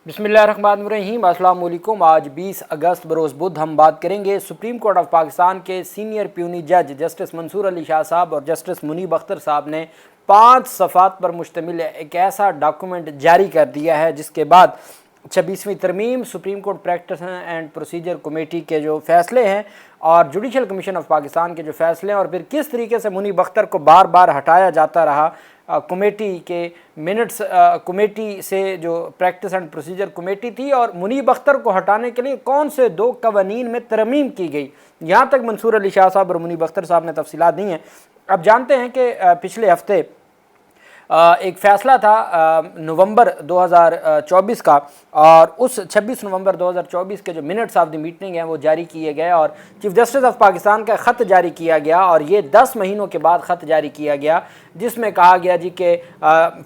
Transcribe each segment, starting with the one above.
बिस्मिल्लाहिर्रहमानिर्रहीम। अस्सलाम वालेकुम। आज 20 अगस्त बरोज़ बुध हम बात करेंगे सुप्रीम कोर्ट ऑफ पाकिस्तान के सीनियर प्यूनी जज जस्टिस मंसूर अली शाह साहब और जस्टिस मुनीब अख्तर साहब ने 5 सफ़ात पर मुश्तमिल एक ऐसा डॉक्यूमेंट जारी कर दिया है जिसके बाद 26वीं तरमीम, supreme court practice and procedure committee के जो फ़ैसले हैं और जुडिशल कमीशन ऑफ पाकिस्तान के जो फ़ैसले हैं और फिर किस तरीके से मुनीब अख्तर को बार बार हटाया जाता रहा कमेटी के मिनट्स, कमेटी से जो प्रैक्टिस एंड प्रोसीजर कमेटी थी और मुनीब अख्तर को हटाने के लिए कौन से 2 कवानीन में तरमीम की गई, यहाँ तक मंसूर अली शाह साहब और मुनीब अख्तर साहब ने तफसीलात दी हैं। अब जानते हैं कि पिछले हफ्ते एक फ़ैसला था नवंबर 2024 का और उस 26 नवंबर 2024 के जो मिनट्स ऑफ द मीटिंग हैं वो जारी किए गए और चीफ जस्टिस ऑफ पाकिस्तान का ख़त जारी किया गया और ये 10 महीनों के बाद ख़त जारी किया गया जिसमें कहा गया जी कि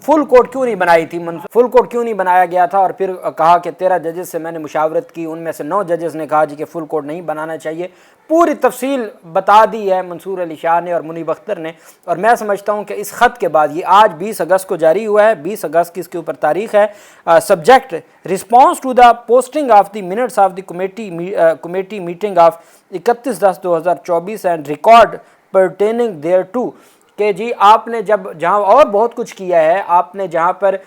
फुल कोर्ट क्यों नहीं बनाई थी, फुल कोर्ट क्यों नहीं बनाया गया था और फिर कहा कि 13 जजेस से मैंने मुशावरत की, उनमें से 9 जजेस ने कहा जी कि फुल कोर्ट नहीं बनाना चाहिए। पूरी तफसील बता दी है मंसूर अली शाह ने और मुनीब अख्तर ने और मैं समझता हूँ कि इस ख़त के बाद ये आज 20 अगस्त को जारी हुआ है, 20 अगस्त की इसके ऊपर तारीख है। Subject response to the posting of the minutes of the committee meeting of 31/10/2024 and record pertaining thereto कि जी आपने जब जहाँ और बहुत कुछ किया है, आपने जहाँ पर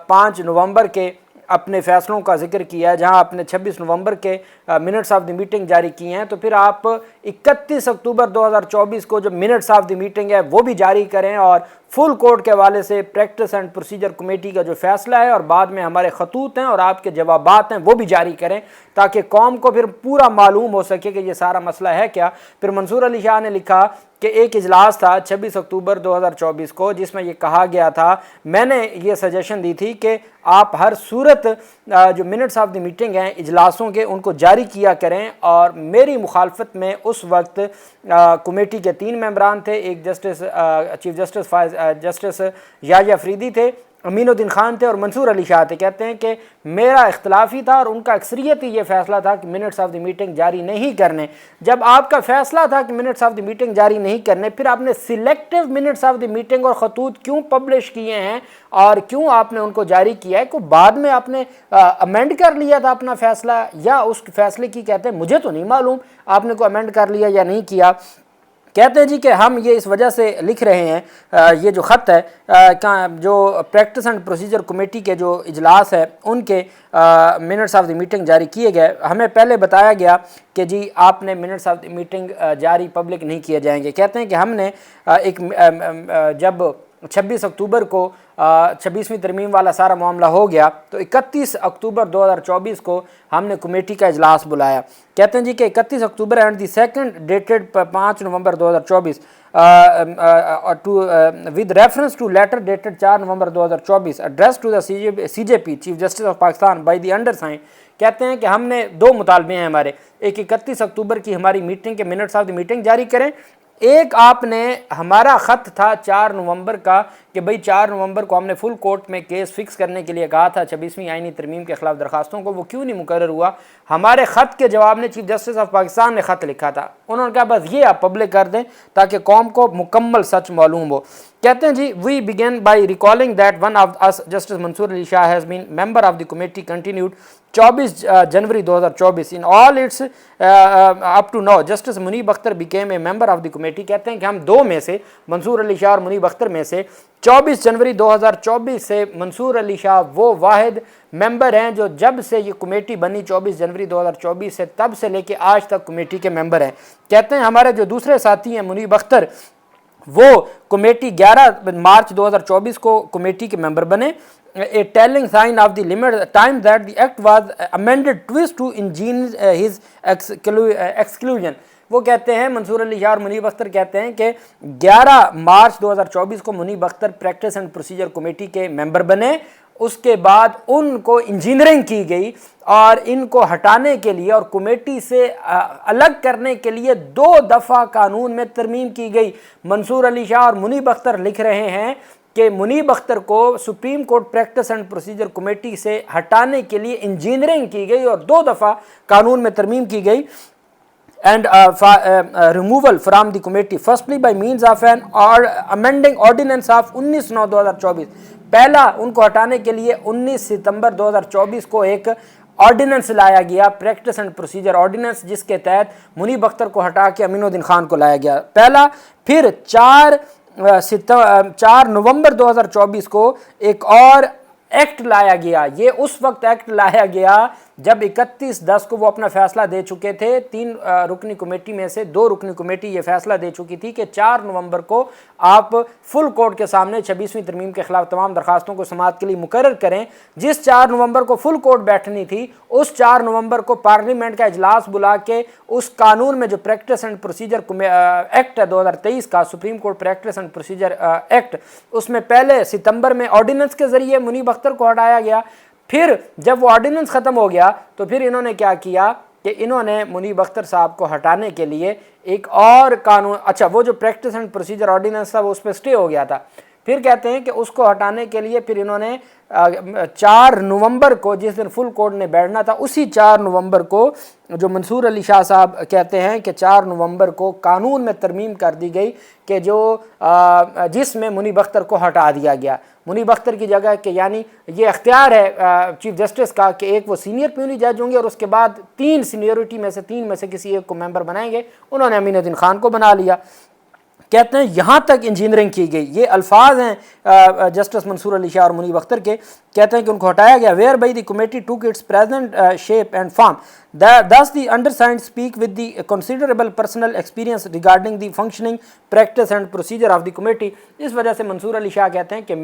5 नवंबर के अपने फ़ैसलों का जिक्र किया है, जहाँ आपने 26 नवंबर के मिनट्स ऑफ द मीटिंग जारी किए हैं, तो फिर आप 31 अक्टूबर 2024 को जो मिनट्स ऑफ द मीटिंग है वो भी जारी करें और फुल कोर्ट के हवाले से प्रैक्टिस एंड प्रोसीजर कमेटी का जो फैसला है और बाद में हमारे खतूत हैं और आपके जवाबात हैं वो भी जारी करें ताकि कौम को फिर पूरा मालूम हो सके कि ये सारा मसला है क्या। फिर मंसूर अली शाह ने लिखा कि एक इजलास था 26 अक्टूबर 2024 को जिसमें ये कहा गया था, मैंने ये सजेशन दी थी कि आप हर सूरत जो मिनट्स ऑफ द मीटिंग हैं इजलासों के उनको जारी किया करें और मेरी मुखालफत में उस वक्त कमेटी के 3 मेंबरान थे, एक justice chief justice Yahya Afridi थे, अमीनुद्दीन खान थे और मंसूर अली शाह थे। कहते हैं कि मेरा इख्तलाफी था और उनका अक्सरियती ये फ़ैसला था कि मिनट्स ऑफ द मीटिंग जारी नहीं करने। जब आपका फ़ैसला था कि मिनट्स ऑफ द मीटिंग जारी नहीं करने, फिर आपने selective minutes of the meeting और खतूत क्यों पब्लिश किए हैं और क्यों आपने उनको जारी किया है? को बाद में आपने अमेंड कर लिया था अपना फ़ैसला या उस फैसले की कहते हैं मुझे तो नहीं मालूम आपने को अमेंड कर लिया या नहीं किया। कहते हैं जी कि हम ये इस वजह से लिख रहे हैं, ये जो ख़त है जो प्रैक्टिस एंड प्रोसीजर कमेटी के जो इजलास है उनके मिनट्स ऑफ द मीटिंग जारी किए गए। हमें पहले बताया गया कि जी आपने मिनट्स ऑफ द मीटिंग जारी पब्लिक नहीं किए जाएंगे। कहते हैं कि हमने जब 26 अक्टूबर को 26वीं तरमीम वाला सारा मामला हो गया तो 31 अक्टूबर 2024 को हमने कमेटी का इजलास बुलाया। कहते हैं जी कि 31 October and the second dated 5 November 2024 with reference to letter dated 4 November 2024 addressed to the CJP chief justice of Pakistan by the undersigned। कहते हैं कि हमने 2 मुतालबे हैं हमारे, एक 31 अक्टूबर की हमारी मीटिंग के मिनट्स ऑफ द मीटिंग जारी करें, एक आपने हमारा ख़त था 4 नवंबर का कि भाई 4 नवंबर को हमने फुल कोर्ट में केस फिक्स करने के लिए कहा था 26वीं आईनी तरमीम के ख़िलाफ़ दरखास्तों को, वो क्यों नहीं मुकर्रर हुआ। हमारे ख़त के जवाब में चीफ जस्टिस ऑफ पाकिस्तान ने ख़त लिखा था, उन्होंने कहा बस ये आप पब्लिक कर दें ताकि कौम को मुकम्मल सच मालूम हो। कहते हैं जी we begin by recalling that one of us justice Mansoor Ali Shah has been member of the committee continued 24 January 2024 in all its up to now justice Munib Akhtar became a member of the committee. कहते हैं कि हम 2 में से मंसूर अली शाह और मुनीब अख्तर में से 24 जनवरी 2024 से मंसूर अली शाह वो वाहिद मेंबर हैं जो जब से ये कमेटी बनी 24 जनवरी 2024 से तब से लेके आज तक कमेटी के मेंबर हैं। कहते हैं हमारे जो दूसरे साथी हैं मुनीब अख्तर वो कमेटी 11 मार्च 2024 को कमेटी के मेंबर बने। A telling sign of the limit time that the act was amended twice to enjoin his exclusion। वो कहते हैं मंसूर अली शाह और मुनीब अख्तर कहते हैं कि 11 मार्च 2024 को Munib Akhtar practice and procedure committee के मेंबर बने, उसके बाद उनको इंजीनियरिंग की गई और इनको हटाने के लिए और कमेटी से अलग करने के लिए 2 दफ़ा कानून में तरमीम की गई। मंसूर अली शाह और मुनीब अख्तर लिख रहे हैं कि मुनीब अख्तर को supreme court practice and procedure committee से हटाने के लिए इंजीनियरिंग की गई और 2 दफ़ा कानून में तरमीम की गई and removal from the committee firstly by means of an amending ordinance of 19/9/2024। पहला, उनको हटाने के लिए 19 सितंबर 2024 को एक ऑर्डिनेंस लाया गया, प्रैक्टिस एंड प्रोसीजर ऑर्डिनेंस, जिसके तहत मुनीब अख्तर को हटा के अमीनुद्दीन खान को लाया गया पहला। फिर 4 नवंबर 2024 को एक और एक्ट लाया गया। ये उस वक्त एक्ट लाया गया जब 31/10 को वो अपना फैसला दे चुके थे। 3 रुकनी कमेटी में से 2 रुकनी कमेटी ये फैसला दे चुकी थी कि 4 नवंबर को आप फुल कोर्ट के सामने 26वीं तरमीम के खिलाफ तमाम दरखास्तों को समाअत के लिए मुकर्रर करें। जिस 4 नवंबर को फुल कोर्ट बैठनी थी, उस 4 नवंबर को पार्लियामेंट का इजलास बुला के उस कानून में जो प्रैक्टिस एंड प्रोसीजर एक्ट है 2023 का, supreme court practice and procedure act, उसमें पहले सितंबर में ऑर्डिनेंस के जरिए मुनीब अख्तर को हटाया गया। फिर जब वो ऑर्डिनेंस ख़त्म हो गया तो फिर इन्होंने क्या किया कि इन्होंने मुनीब अख्तर साहब को हटाने के लिए एक और कानून, अच्छा वो जो प्रैक्टिस एंड प्रोसीजर ऑर्डिनेंस था वो उस पर स्टे हो गया था, फिर कहते हैं कि उसको हटाने के लिए फिर इन्होंने 4 नवंबर को, जिस दिन फुल कोर्ट ने बैठना था, उसी 4 नवंबर को जो मंसूर अली शाह साहब कहते हैं कि 4 नवंबर को कानून में तरमीम कर दी गई कि जो जिसमें मुनीब अख्तर को हटा दिया गया। मुनीब अख्तर की जगह के, यानी ये अख्तियार है चीफ जस्टिस का कि एक वो सीनियर प्यूनी जज होंगे और उसके बाद 3 सीनियरिटी में से 3 में से किसी एक को मेंबर बनाएंगे। उन्होंने अमीनुद्दीन खान को बना लिया। कहते हैं यहाँ तक इंजीनियरिंग की गई। ये अल्फाज हैं जस्टिस मंसूर अली शाह और मुनीब अख्तर के। कहते हैं कि उनको हटाया गया। वेयर बाई द कमेटी टूक it's present shape and form, thus the undersigned speak with the considerable personal experience regarding the functioning, practice and procedure of the committee। इस वजह से मंसूर अली शाह कहते हैं कि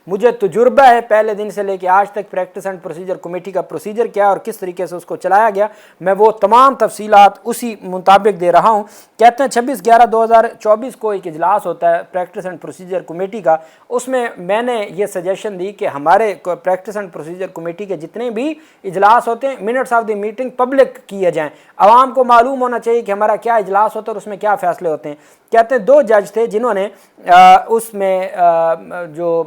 मुझे तजुर्बा है पहले दिन से लेकर आज तक प्रैक्टिस एंड प्रोसीजर कमेटी का प्रोसीजर क्या और किस तरीके से उसको चलाया गया, मैं वो तमाम तफसीलात उसी मुताबिक दे रहा हूँ। कहते हैं 26/11/2024 को एक इजलास होता है प्रैक्टिस एंड प्रोसीजर कमेटी का। उसमें मैंने ये सजेशन दी कि हमारे प्रैक्टिस एंड प्रोसीजर कमेटी के जितने भी इजलास होते हैं, minutes of the meeting public किए जाएं। आवाम को मालूम होना चाहिए कि हमारा क्या इजलास होता है और उसमें क्या फैसले होते हैं। कहते हैं 2 जज थे जिन्होंने उसमें जो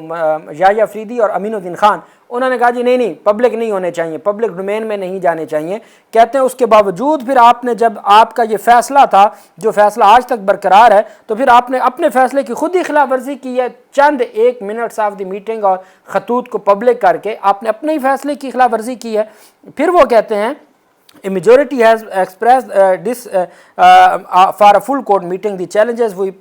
याह्या अफरीदी और अमीनुद्दीन खान, उन्होंने कहा जी नहीं पब्लिक नहीं होने चाहिए, पब्लिक डोमेन में नहीं जाने चाहिए। कहते हैं उसके बावजूद फिर आपने, जब आपका ये फैसला था जो फैसला आज तक बरकरार है, तो फिर आपने अपने फैसले की खुद ही खिलाफ वर्जी की है। चंद 1 मिनट्स ऑफ द मीटिंग और खतूत को पब्लिक करके आपने अपने ही फैसले की खिलाफ वर्जी की है। फिर वो कहते हैं A majority has expressed this for a full court meeting. The challenges we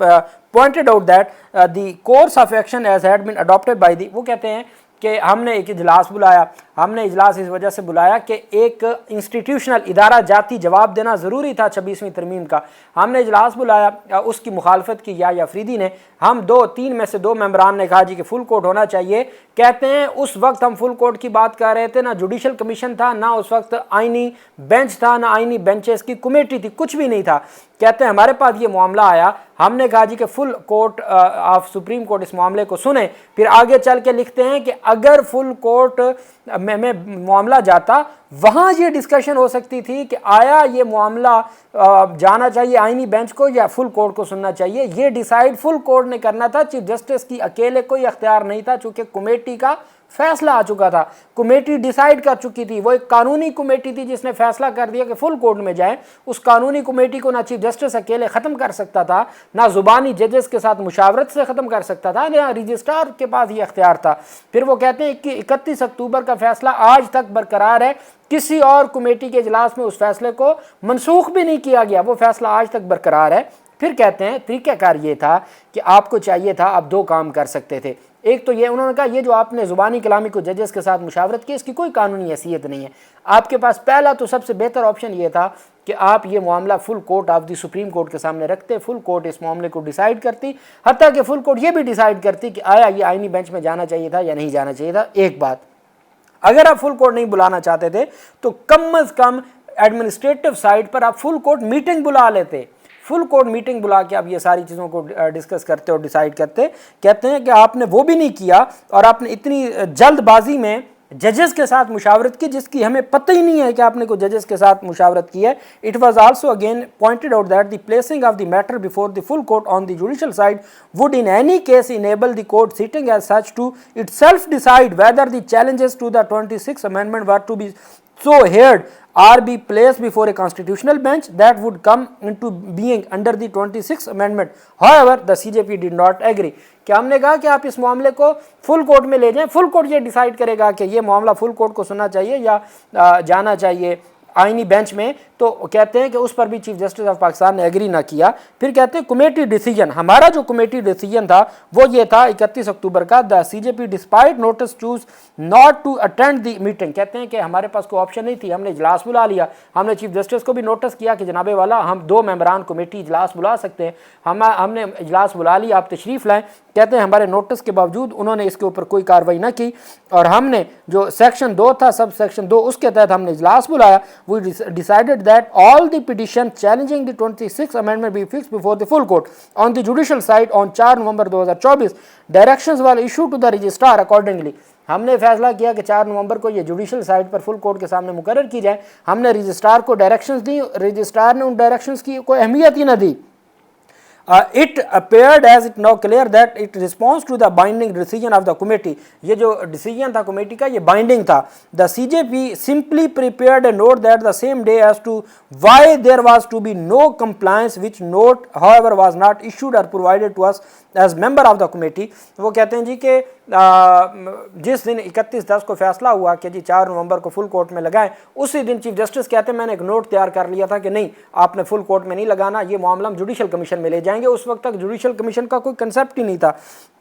pointed out that the course of action as had been adopted by the, वो कहते हैं कि हमने एक इजलास बुलाया। हमने इजलास इस वजह से बुलाया कि एक इंस्टीट्यूशनल इदारा जाती जवाब देना ज़रूरी था 26वीं तरमीम का। हमने इजलास बुलाया, उसकी मुखालफत की याह्या अफरीदी ने। हम 2-3 में से 2 मेंबरान ने कहा जी कि फुल कोर्ट होना चाहिए। कहते हैं उस वक्त हम फुल कोर्ट की बात कर रहे थे, ना जुडिशल कमीशन था, ना उस वक्त आइनी बेंच था, ना आइनी बेंचेस की कमेटी थी, कुछ भी नहीं था। कहते हैं हमारे पास ये मामला आया, हमने कहा जी कि full court of supreme court इस मामले को सुने। फिर आगे चल के लिखते हैं कि अगर फुल कोर्ट में मामला जाता, वहाँ ये डिस्कशन हो सकती थी कि आया ये मामला जाना चाहिए आईनी बेंच को या फुल कोर्ट को सुनना चाहिए। ये डिसाइड फुल कोर्ट ने करना था, चीफ जस्टिस की अकेले कोई अख्तियार नहीं था, चूँकि कमेटी का फैसला आ चुका था, कमेटी डिसाइड कर चुकी थी। वो एक कानूनी कमेटी थी जिसने फैसला कर दिया कि फुल कोर्ट में जाए। उस कानूनी कमेटी को ना चीफ जस्टिस अकेले ख़त्म कर सकता था, ना ज़ुबानी जजेस के साथ मुशावरत से ख़त्म कर सकता था, ना रजिस्ट्रार के पास ये अख्तियार था। फिर वो कहते हैं कि 31 अक्टूबर का फैसला आज तक बरकरार है, किसी और कमेटी के इजलास में उस फैसले को मनसूख भी नहीं किया गया, वो फैसला आज तक बरकरार है। फिर कहते हैं तरीक़ाकार ये था कि आपको चाहिए था, आप 2 काम कर सकते थे। एक तो ये उन्होंने कहा ये जो आपने ज़ुबानी कलामी को जजेस के साथ मुशावरत की, इसकी कोई कानूनी हैसियत नहीं है। आपके पास पहला तो सबसे बेहतर ऑप्शन ये था कि आप ये मामला full court of the supreme court के सामने रखते, फुल कोर्ट इस मामले को डिसाइड करती, हत्ता कि फुल कोर्ट ये भी डिसाइड करती कि आया ये आईनी बेंच में जाना चाहिए था या नहीं जाना चाहिए था। एक बात, अगर आप फुल कोर्ट नहीं बुलाना चाहते थे तो कम अज़ कम एडमिनिस्ट्रेटिव साइड पर आप फुल कोर्ट मीटिंग बुला लेते। फुल कोर्ट मीटिंग बुला के आप ये सारी चीज़ों को डिस्कस करते और डिसाइड करते। कहते हैं कि आपने वो भी नहीं किया और आपने इतनी जल्दबाजी में जजेस के साथ मुशावरत की जिसकी हमें पता ही नहीं है कि आपने कोई जजेस के साथ मुशावरत की है। It was also again pointed out that the placing of the matter before the full court on the judicial side would in any case enable the court sitting as such to itself decide whether the challenges to the 26th amendment were to be so heard or be placed before a constitutional bench that would come into being under the 26th amendment. However, the CJP did not agree. कि हमने कहा कि आप इस मामले को full court में ले जाएं, फुल कोर्ट ये डिसाइड करेगा कि ये मामला फुल कोर्ट को सुनना चाहिए या जाना चाहिए आईनी बेंच में। तो कहते हैं कि उस पर भी चीफ जस्टिस ऑफ पाकिस्तान ने एग्री ना किया। फिर कहते हैं कमेटी डिसीजन, हमारा जो कमेटी डिसीजन था वो ये था 31 अक्टूबर का, the CJP despite notice chose not to attend the meeting. कहते हैं कि हमारे पास कोई ऑप्शन नहीं थी, हमने इजलास बुला लिया, हमने चीफ जस्टिस को भी नोटिस किया कि जनाबे वाला हम 2 मेंबरान कमेटी इजलास बुला सकते हैं, हमने इजलास बुला लिया, आप तशरीफ़ लाएँ। कहते हैं हमारे नोटिस के बावजूद उन्होंने इसके ऊपर कोई कार्रवाई ना की और हमने जो सेक्शन 2 था, सब सेक्शन 2, उसके तहत हमने इजलास बुलाया। We decided that all the petition challenging the 26th amendment be fixed before the full court on the judicial side on 4 November 2024. Directions were issued to the registrar accordingly. हमने फैसला किया कि 4 नवंबर को ये जुडिशल साइड पर full court के सामने मुकर्रर की जाए। हमने रजिस्ट्रार को डायरेक्शंस दी, रजिस्ट्रार ने उन डायरेक्शंस की कोई अहमियत ही ना दी। It appeared as it now clear that it responds to the binding decision of the committee. ये जो decision था कमेटी का ये binding था। The CJP simply prepared a note that the same day as to why there was to be no compliance, which note however was not issued or provided to us as member of the committee. वो कहते हैं जी कि जिस दिन 31/10 को फैसला हुआ कि जी 4 नवंबर को फुल कोर्ट में लगाएं, उसी दिन चीफ जस्टिस कहते हैं मैंने एक नोट तैयार कर लिया था कि नहीं आपने फुल कोर्ट में नहीं लगाना, ये मामला हम जुडिशल कमीशन में ले जाएंगे। उस वक्त तक जुडिशल कमीशन का कोई कंसेप्ट ही नहीं था।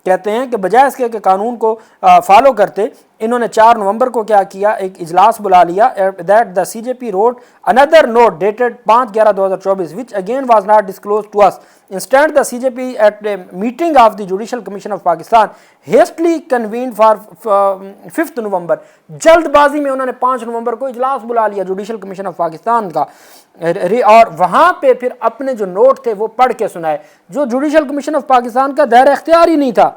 कहते हैं कि बजाय इसके कि कानून को फॉलो करते, इन्होंने 4 नवंबर को क्या किया, एक इजलास बुला लिया। That the CJP wrote another note dated 5/11/2024 which again was not disclosed to us. Instead, the CJP at a meeting of the Judicial Commission of Pakistan hastily convened for 5th नवंबर। जल्दबाजी में उन्होंने 5 नवंबर को इजलास बुला लिया जुडिशल कमीशन ऑफ पाकिस्तान का, और वहाँ पे फिर अपने जो नोट थे वो पढ़ के सुनाए, जो जुडिशल कमीशन ऑफ पाकिस्तान का दायरा इख्तियार ही नहीं था।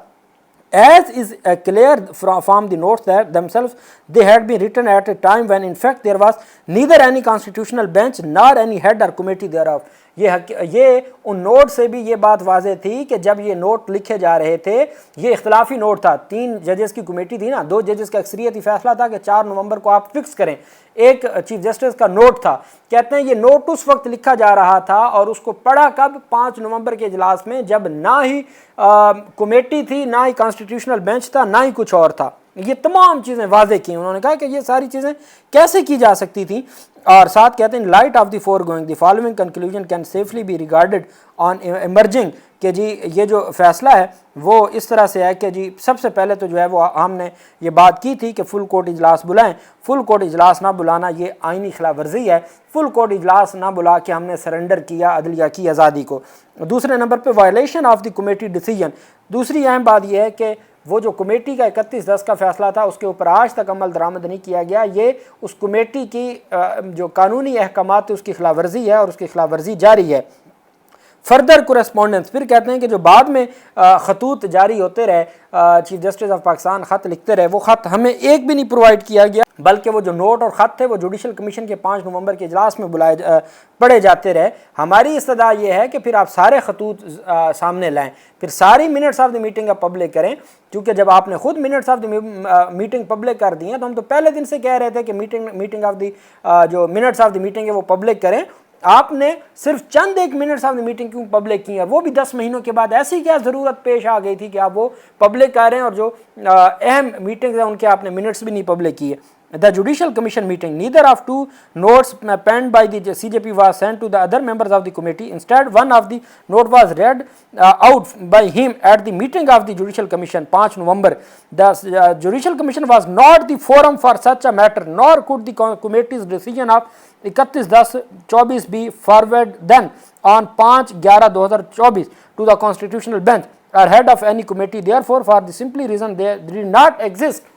As is clear from the notes that themselves, they had been written at a time when in fact there was neither any constitutional bench nor any head or committee thereof. ये उन note से भी ये बात वाज़ेह थी कि जब ये नोट लिखे जा रहे थे ये इख्तलाफी नोट था। 3 जजेस की कमेटी थी ना, 2 जजेस का अक्सरियती फैसला था कि 4 नवंबर को आप फिक्स करें, एक चीफ जस्टिस का नोट था। कहते हैं ये नोट उस वक्त लिखा जा रहा था और उसको पढ़ा कब, 5 नवंबर के इजलास में, जब ना ही कमेटी थी, ना ही कॉन्स्टिट्यूशनल बेंच था, ना ही कुछ और था। ये तमाम चीज़ें वाज़ेह की। उन्होंने कहा कि ये सारी चीज़ें कैसे की जा सकती थी। और साथ कहते हैं light of the foregoing the following conclusion can safely be regarded on emerging, कि जी ये जो फैसला है वो इस तरह से है कि जी सबसे पहले तो जो है वो हमने ये बात की थी कि फुल कोर्ट इजलास बुलाएं। फुल कोर्ट इजलास ना बुलाना ये आइनी खिलाफ वर्जी है। फुल कोर्ट इजलास ना बुला के हमने सरेंडर किया अदलिया की आज़ादी को। दूसरे नंबर पे violation of the committee decision. दूसरी अहम बात यह है कि वो जो कमेटी का 31/10 का फैसला था उसके ऊपर आज तक अमल दरामद नहीं किया गया। ये उस कमेटी की जो कानूनी अहकामात है उसकी खिलाफ वर्जी है और उसकी खिलाफ वर्जी जारी है। फर्दर कोरेस्पॉन्डेंस, फिर कहते हैं कि जो बाद में खतूत जारी होते रहे, चीफ जस्टिस ऑफ पाकिस्तान ख़त लिखते रहे, वो ख़त हमें एक भी नहीं प्रोवाइड किया गया, बल्कि वो जो नोट और ख़त थे वो जुडिशल कमीशन के 5 नवंबर के इजलास में पढ़े जाते रहे। हमारी इस्तदा ये है कि फिर आप सारे खतूत सामने लाएं, फिर सारी मिनट्स ऑफ द मीटिंग का पब्लिक करें, क्योंकि जब आपने खुद minutes of the meeting public कर दी हैं तो हम तो पहले दिन से कह रहे थे कि मीटिंग ऑफ द जो मिनट्स ऑफ द मीटिंग है वो पब्लिक करें। आपने सिर्फ चंद एक मिनट्स ऑफ द मीटिंग क्यों पब्लिक की, और वो भी 10 महीनों के बाद। ऐसी क्या ज़रूरत पेश आ गई थी कि आप वो पब्लिक कर रहे हैं और जो अहम मीटिंग्स हैं उनके आपने मिनट्स भी नहीं पब्लिक किए। The Judicial Commission meeting, neither of 2 notes penned by the CJP was sent to the other members of the committee. Instead, one of the note was read out by him at the meeting of the Judicial Commission 5 November. The Judicial Commission was not the forum for such a matter, nor could the committee's decision of 31/10/24 be forwarded then on 5/11/2024 to the constitutional bench or head of any committee. Therefore, for the simply reason they did not exist,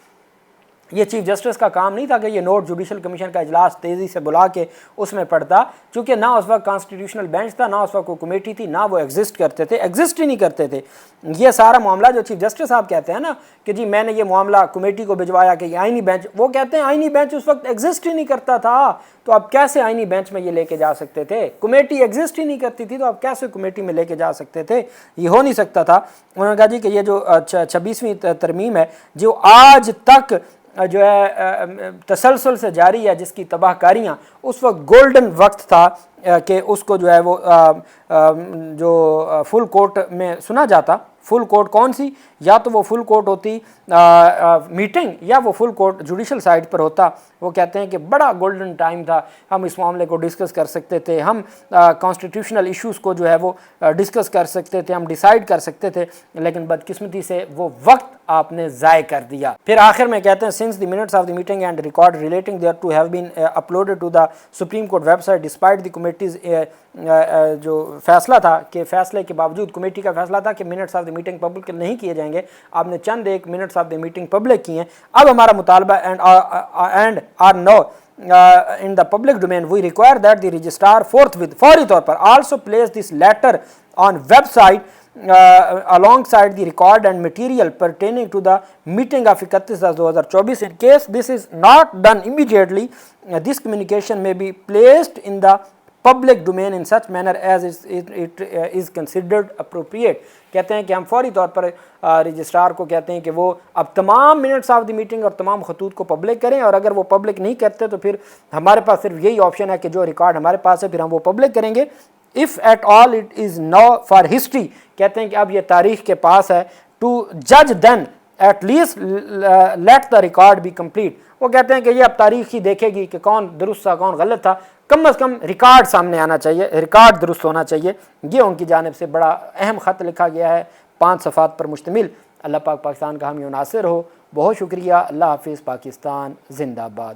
ये chief justice का काम नहीं था कि ये note judicial commission का इजलास तेज़ी से बुला के उसमें पढ़ता, क्योंकि ना उस वक्त कॉन्स्टिट्यूशनल बेंच था, ना उस वक्त कोई कमेटी थी, ना वो एग्जिस्ट करते थे, एग्जिस्ट ही नहीं करते थे। ये सारा मामला जो चीफ जस्टिस साहब कहते हैं ना कि जी मैंने ये मामला कमेटी को भिजवाया कि आइनी बेंच, वो कहते हैं आइनी बेंच उस वक्त एग्जिस्ट ही नहीं करता था, तो आप कैसे आइनी बेंच में ये लेके जा सकते थे? कमेटी एग्जिस्ट ही नहीं करती थी तो आप कैसे कमेटी में लेके जा सकते थे? ये हो नहीं सकता था। उन्होंने कहा जी कि ये जो 26वीं तरमीम है जो आज तक جو ہے تسلسل سے جاری ہے، جس کی تباہ کاریاں، اس وقت گولڈن وقت تھا کہ اس کو جو ہے وہ جو فل کورٹ میں سنا جاتا۔ فل کورٹ کون سی؟ یا تو وہ فل کورٹ ہوتی میٹنگ، یا وہ فل کورٹ جوڈیشل سائٹ پر ہوتا۔ وہ کہتے ہیں کہ بڑا گولڈن ٹائم تھا، ہم اس معاملے کو ڈسکس کر سکتے تھے، ہم کانسٹیٹیوشنل ایشوز کو جو ہے وہ ڈسکس کر سکتے تھے، ہم ڈیسائیڈ کر سکتے تھے، لیکن بدقسمتی سے وہ وقت آپ نے ضائع کر دیا۔ پھر آخر میں کہتے ہیں since the minutes of the meeting and record relating thereto have been uploaded to the Supreme Court website despite the committee's جو فیصلہ تھا، کہ فیصلے کے باوجود کمیٹی کا فیصلہ تھا کہ minutes of the meeting public نہیں کیے جائیں گے، آپ نے چند ایک minutes of the meeting public کیے ہیں۔ اب ہمارا مطالبہ and are now in the public domain we require that the registrar forthwith فوری طور پر also place this letter on website alongside the record and material pertaining to the meeting of 31/10/2024. In case this is not done immediately, this communication may be placed in the public domain in such manner as it is considered appropriate. کہتے ہیں کہ ہم فوری طور پر registrar کو کہتے ہیں کہ وہ اب تمام منٹس آف دی میٹنگ اور تمام خطوط کو پبلک کریں، اور اگر وہ پبلک نہیں کرتے تو پھر ہمارے پاس صرف یہی آپشن ہے کہ جو ریکارڈ ہمارے پاس ہے پھر ہم وہ پبلک کریں گے۔ if at all it is now for history، کہتے ہیں کہ اب یہ تاریخ کے پاس ہے، to judge then at least let the record be complete۔ وہ کہتے ہیں کہ یہ اب تاریخ ہی دیکھے گی کہ کون درست تھا کون غلط تھا، کم از کم ریکارڈ سامنے آنا چاہیے، ریکارڈ درست ہونا چاہیے۔ یہ ان کی جانب سے بڑا اہم خط لکھا گیا ہے، 5 صفحات پر مشتمل۔ اللہ پاک پاکستان کا حامی و ناصر ہو۔ بہت شکریہ۔ اللہ حافظ۔ پاکستان زندہ باد۔